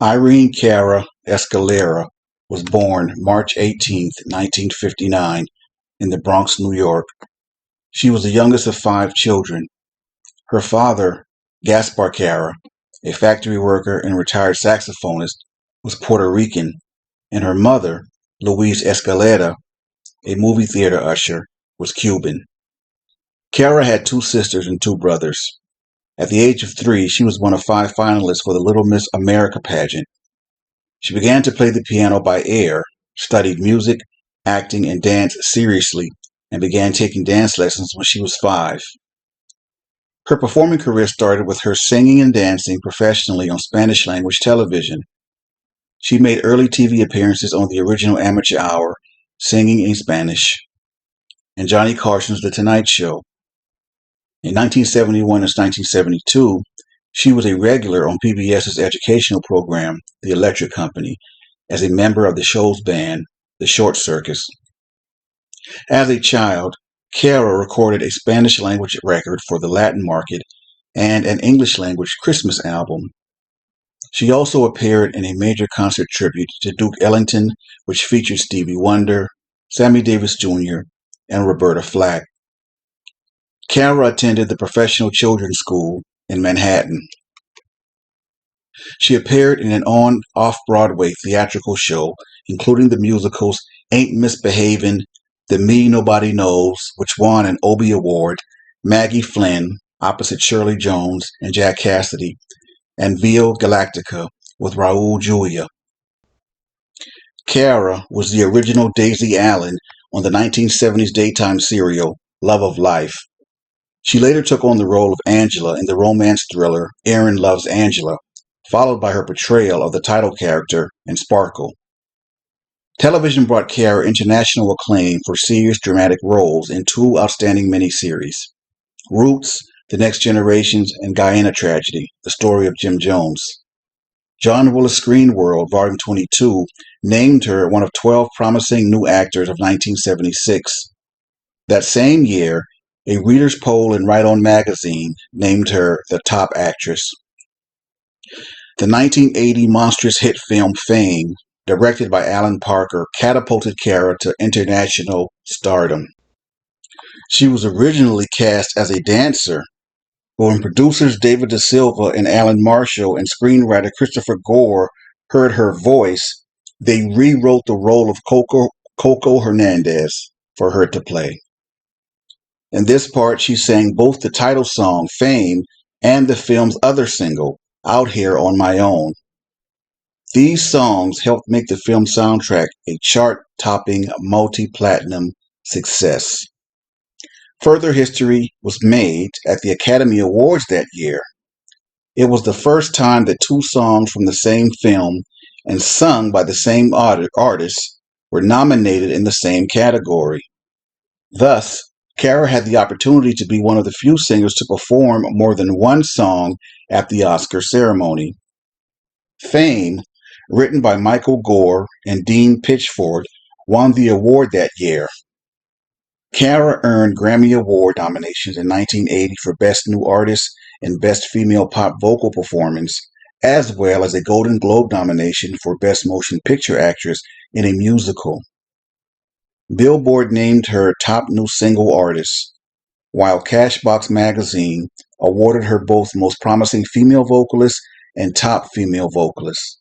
Irene Cara Escalera was born March 18, 1959, in the Bronx, New York. She was the youngest of 5 children. Her father, Gaspar Cara, a factory worker and retired saxophonist, was Puerto Rican, and her mother, Louise Escalera, a movie theater usher, was Cuban. Cara had 2 sisters and 2 brothers. At the age of 3, she was one of 5 finalists for the Little Miss America pageant. She began to play the piano by ear, studied music, acting, and dance seriously, and began taking dance lessons when she was 5. Her performing career started with her singing and dancing professionally on Spanish-language television. She made early TV appearances on the original Amateur Hour, singing in Spanish, and Johnny Carson's The Tonight Show. In 1971 and 1972, she was a regular on PBS's educational program, The Electric Company, as a member of the show's band, The Short Circus. As a child, Cara recorded a Spanish-language record for the Latin market and an English-language Christmas album. She also appeared in a major concert tribute to Duke Ellington, which featured Stevie Wonder, Sammy Davis Jr., and Roberta Flack. Cara attended the Professional Children's School in Manhattan. She appeared in an on-off-Broadway theatrical show, including the musicals Ain't Misbehavin', The Me Nobody Knows, which won an Obie Award, Maggie Flynn, opposite Shirley Jones and Jack Cassidy, and Via Galactica with Raul Julia. Cara was the original Daisy Allen on the 1970s daytime serial Love of Life. She later took on the role of Angela in the romance thriller Aaron Loves Angela, followed by her portrayal of the title character in Sparkle. Television brought Cara international acclaim for serious dramatic roles in 2 outstanding miniseries, Roots, The Next Generations, and Guyana Tragedy, The Story of Jim Jones. John Willis Screen World, Volume 22, named her one of 12 promising new actors of 1976. That same year, a reader's poll in Right On magazine named her the top actress. The 1980 monstrous hit film Fame, directed by Alan Parker, catapulted Cara to international stardom. She was originally cast as a dancer, but when producers David Da Silva and Alan Marshall and screenwriter Christopher Gore heard her voice, they rewrote the role of Coco Hernandez for her to play. In this part, she sang both the title song, Fame, and the film's other single, Out Here on My Own. These songs helped make the film soundtrack a chart-topping multi-platinum success. Further history was made at the Academy Awards that year. It was the first time that 2 songs from the same film and sung by the same artist were nominated in the same category. Thus, Cara had the opportunity to be one of the few singers to perform more than one song at the Oscar ceremony. Fame, written by Michael Gore and Dean Pitchford, won the award that year. Cara earned Grammy Award nominations in 1980 for Best New Artist and Best Female Pop Vocal Performance, as well as a Golden Globe nomination for Best Motion Picture Actress in a Musical. Billboard named her Top New Single Artist, while Cashbox Magazine awarded her both Most Promising Female Vocalist and Top Female Vocalist.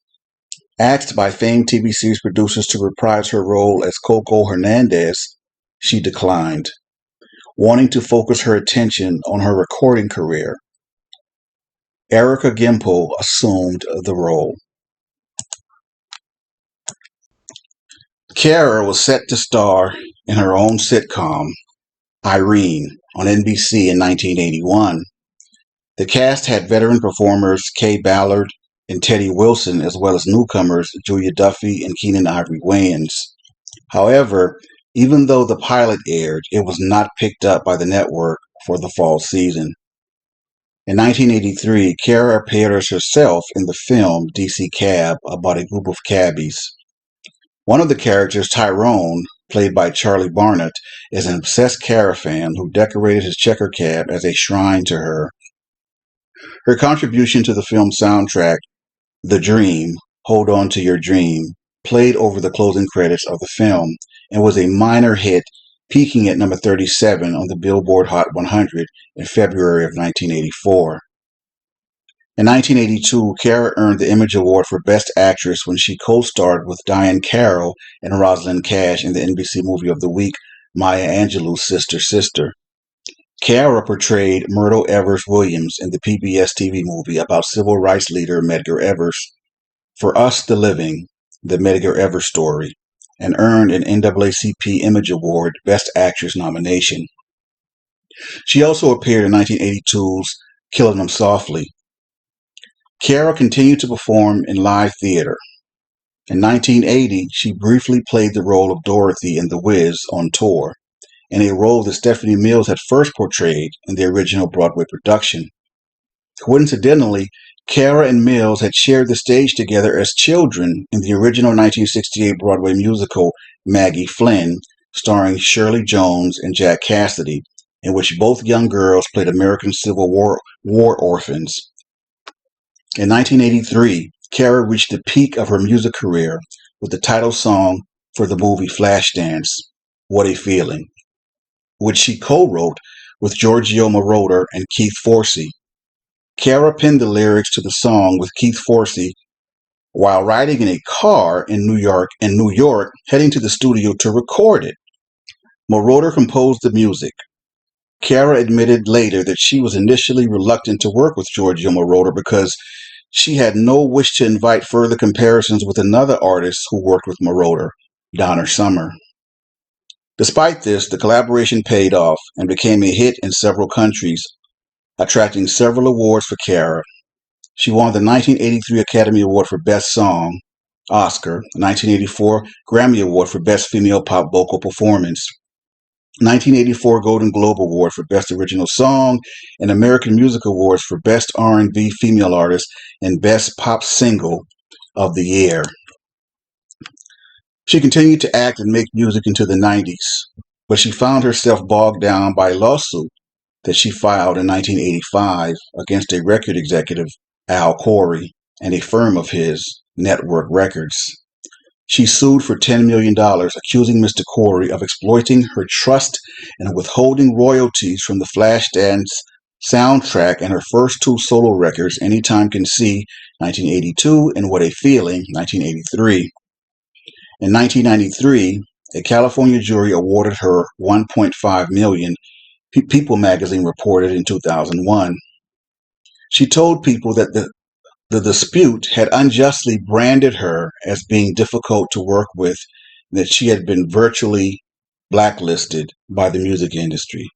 Asked by famed TV series producers to reprise her role as Coco Hernandez, she declined, wanting to focus her attention on her recording career. Erica Gimple assumed the role. Cara was set to star in her own sitcom, Irene, on NBC in 1981. The cast had veteran performers Kay Ballard and Teddy Wilson, as well as newcomers Julia Duffy and Keenan Ivory Wayans. However, even though the pilot aired, it was not picked up by the network for the fall season. In 1983, Cara appeared as herself in the film DC Cab about a group of cabbies. One of the characters, Tyrone, played by Charlie Barnett, is an obsessed Cara fan who decorated his checker cab as a shrine to her. Her contribution to the film soundtrack, The Dream, Hold On to Your Dream, played over the closing credits of the film and was a minor hit, peaking at number 37 on the Billboard Hot 100 in February of 1984. In 1982, Cara earned the Image Award for Best Actress when she co-starred with Diahann Carroll and Rosalind Cash in the NBC Movie of the Week, Maya Angelou's Sister Sister. Cara portrayed Myrtle Evers Williams in the PBS TV movie about civil rights leader Medgar Evers for Us the Living, the Medgar Evers Story, and earned an NAACP Image Award Best Actress nomination. She also appeared in 1982's Killing Them Softly. Cara continued to perform in live theater. In 1980, she briefly played the role of Dorothy in The Wiz on tour, in a role that Stephanie Mills had first portrayed in the original Broadway production. Coincidentally, Cara and Mills had shared the stage together as children in the original 1968 Broadway musical Maggie Flynn, starring Shirley Jones and Jack Cassidy, in which both young girls played American Civil War orphans. In 1983, Cara reached the peak of her music career with the title song for the movie Flashdance, What a Feeling, which she co-wrote with Giorgio Moroder and Keith Forsey. Cara penned the lyrics to the song with Keith Forsey while riding in a car in New York, heading to the studio to record it. Moroder composed the music. Cara admitted later that she was initially reluctant to work with Giorgio Moroder because she had no wish to invite further comparisons with another artist who worked with Moroder, Donner Summer. Despite this, the collaboration paid off and became a hit in several countries, attracting several awards for Cara. She won the 1983 Academy Award for Best Song, Oscar, 1984 Grammy Award for Best Female Pop Vocal Performance, 1984 Golden Globe Award for Best Original Song, and American Music Awards for Best R&B Female Artist and Best Pop Single of the Year. She continued to act and make music into the 90s, but she found herself bogged down by a lawsuit that she filed in 1985 against a record executive, Al Corey, and a firm of his, Network Records. She sued for $10 million, accusing Mr. Corey of exploiting her trust and withholding royalties from the Flashdance soundtrack and her first two solo records, Anytime Can See, 1982, and What a Feeling, 1983. In 1993, a California jury awarded her $1.5 million, People magazine reported in 2001. She told People that the dispute had unjustly branded her as being difficult to work with, and that she had been virtually blacklisted by the music industry.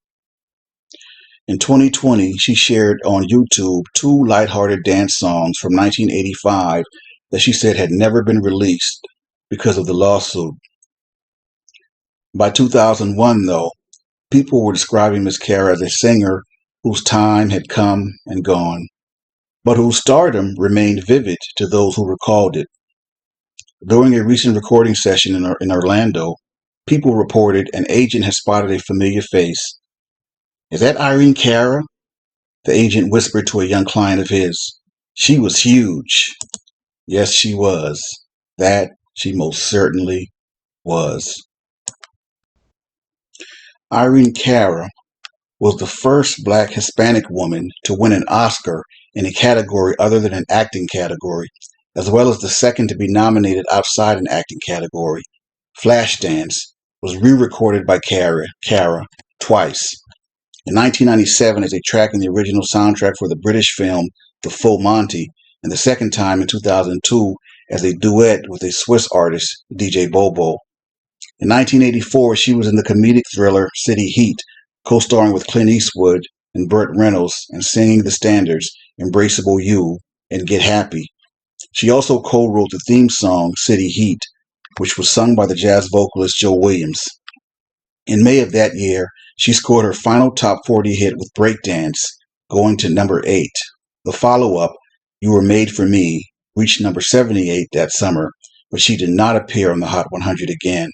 In 2020, she shared on YouTube two lighthearted dance songs from 1985 that she said had never been released because of the lawsuit. By 2001, though, people were describing Miss Cara as a singer whose time had come and gone, but whose stardom remained vivid to those who recalled it. During a recent recording session in Orlando, people reported an agent had spotted a familiar face. "Is that Irene Cara?" the agent whispered to a young client of his. She was huge. Yes, she was. That she most certainly was. Irene Cara was the first Black Hispanic woman to win an Oscar in a category other than an acting category, as well as the second to be nominated outside an acting category. Flashdance was re-recorded by Cara twice. In 1997 as a track in the original soundtrack for the British film The Full Monty, and the second time in 2002 as a duet with a Swiss artist, DJ Bobo. In 1984, she was in the comedic thriller City Heat, co-starring with Clint Eastwood and Burt Reynolds and singing the standards Embraceable You and Get Happy. She also co-wrote the theme song City Heat, which was sung by the jazz vocalist Joe Williams. In May of that year, she scored her final top 40 hit with Breakdance, going to number 8. The follow-up, You Were Made for Me, reached number 78 that summer, but she did not appear on the Hot 100 again.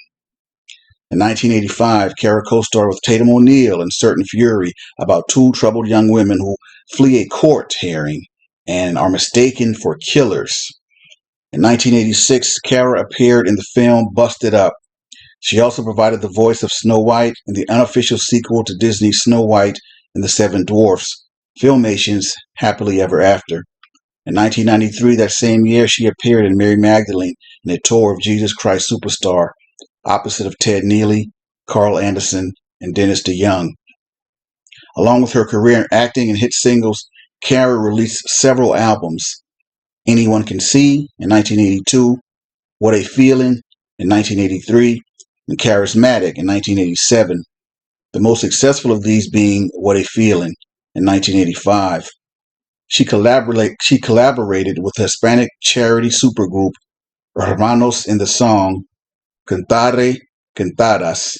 In 1985, Cara co-starred with Tatum O'Neal in Certain Fury about two troubled young women who flee a court hearing and are mistaken for killers. In 1986, Cara appeared in the film Busted Up. She also provided the voice of Snow White in the unofficial sequel to Disney's Snow White and the Seven Dwarfs, Filmation's Happily Ever After. In 1993, that same year, she appeared in Mary Magdalene in a tour of Jesus Christ Superstar, opposite of Ted Neely, Carl Anderson, and Dennis DeYoung. Along with her career in acting and hit singles, Cara released several albums. Anyone Can See in 1982, What a Feeling in 1983, and Charismatic in 1987. The most successful of these being What a Feeling in 1985. She collaborated with the Hispanic charity supergroup Hermanos in the song Cantare Cantadas,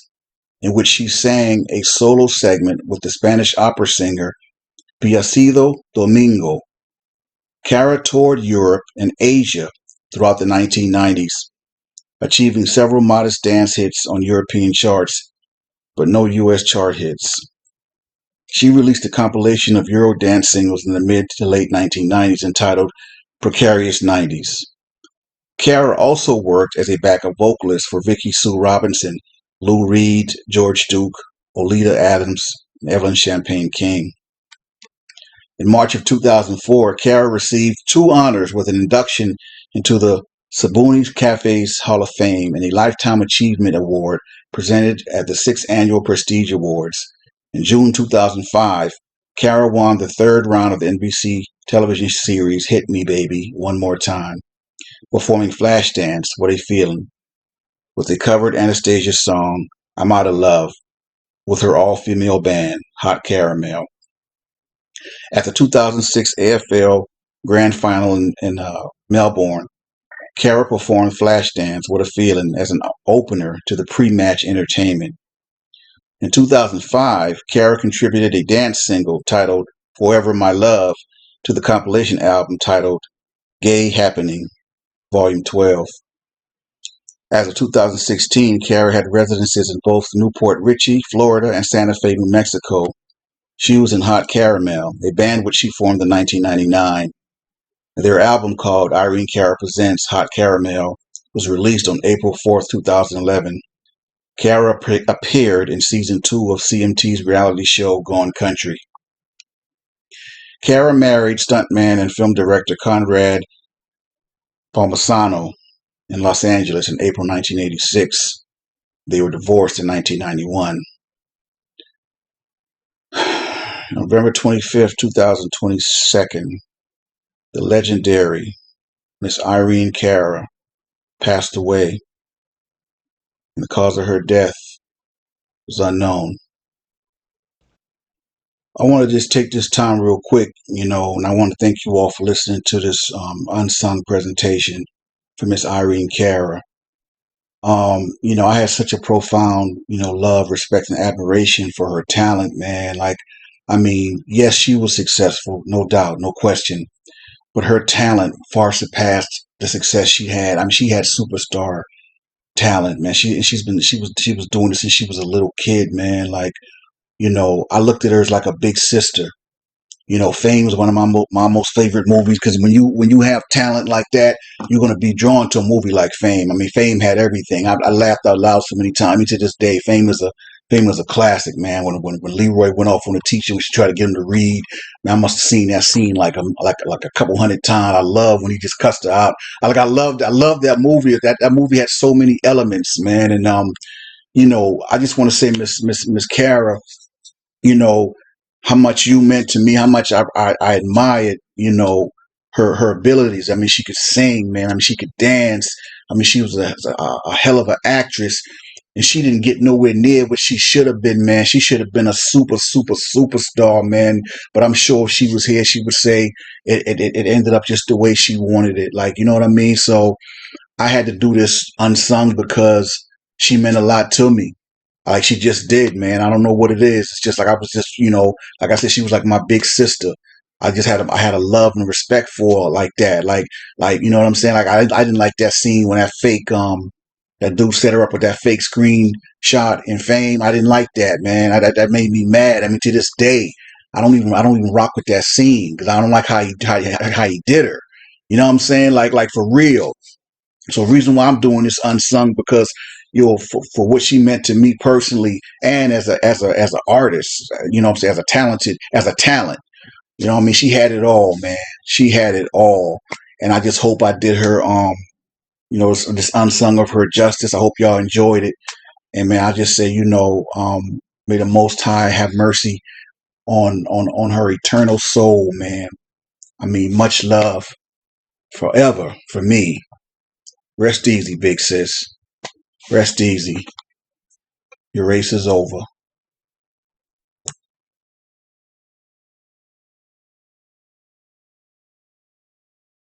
in which she sang a solo segment with the Spanish opera singer Plácido Domingo. Cara toured Europe and Asia throughout the 1990s, achieving several modest dance hits on European charts, but no U.S. chart hits. She released a compilation of Eurodance singles in the mid to late 1990s entitled Precarious 90s. Cara also worked as a backup vocalist for Vicki Sue Robinson, Lou Reed, George Duke, Oleta Adams, and Evelyn Champagne King. In March of 2004, Cara received 2 honors with an induction into the Sabuni Cafe's Hall of Fame and a Lifetime Achievement Award presented at the 6th Annual Prestige Awards. In June 2005, Cara won the 3rd round of the NBC television series Hit Me Baby One More Time, performing Flashdance, What a Feeling, with a covered Anastasia song, I'm Out of Love, with her all-female band, Hot Caramel. At the 2006 AFL Grand Final in Melbourne, Cara performed Flashdance, What a Feeling as an opener to the pre-match entertainment. In 2005, Cara contributed a dance single titled Forever My Love to the compilation album titled Gay Happening, Volume 12. As of 2016, Cara had residences in both Newport Richey, Florida, and Santa Fe, New Mexico. She was in Hot Caramel, a band which she formed in 1999. Their album called Irene Cara Presents Hot Caramel was released on April 4, 2011. Cara appeared in season 2 of CMT's reality show Gone Country. Cara married stuntman and film director Conrad Palmisano in Los Angeles in April 1986. They were divorced in 1991. November 25th, 2022, the legendary Miss Irene Cara passed away, and the cause of her death is unknown. I want to just take this time real quick, and I want to thank you all for listening to this unsung presentation for Miss Irene Cara. I had such a profound, love, respect, and admiration for her talent, man. Yes, she was successful, no doubt, no question, but her talent far surpassed the success she had. She had superstar talent, man. She was doing this since she was a little kid, man. I looked at her as like a big sister. Fame is one of my most favorite movies because when you have talent like that, you're gonna be drawn to a movie like Fame. Fame had everything. I laughed out loud so many times. To this day, Fame is a classic, man. When Leroy went off on the teacher, we should try to get him to read. Man, I must have seen that scene like a couple hundred times. I love when he just cussed her out. I loved that movie. That movie had so many elements, man. And I just want to say, Miss Cara, how much you meant to me, how much I admired, her abilities. She could sing, man. She could dance. She was a hell of an actress, and she didn't get nowhere near what she should have been, man. She should have been a superstar, man. But I'm sure if she was here, she would say it ended up just the way she wanted it. You know what I mean? So I had to do this unsung because she meant a lot to me. Like she just did, man. I don't know what it is. It's just like I was just, like I said, she was like my big sister. I had a love and respect for her like that. You know what I'm saying? I didn't like that scene when that dude set her up with that fake screen shot in Fame. I didn't like that, man. That made me mad. To this day, I don't even rock with that scene because I don't like how he did her. You know what I'm saying? Like for real. So the reason why I'm doing this unsung, because for what she meant to me personally, and as an artist, what I'm saying, as a talent, what I mean, she had it all, man. She had it all, and I just hope I did her this unsung of her justice. I hope y'all enjoyed it, and man, I just say, may the Most High have mercy on her eternal soul, man. I mean, much love forever for me. Rest easy, big sis. Rest easy. Your race is over.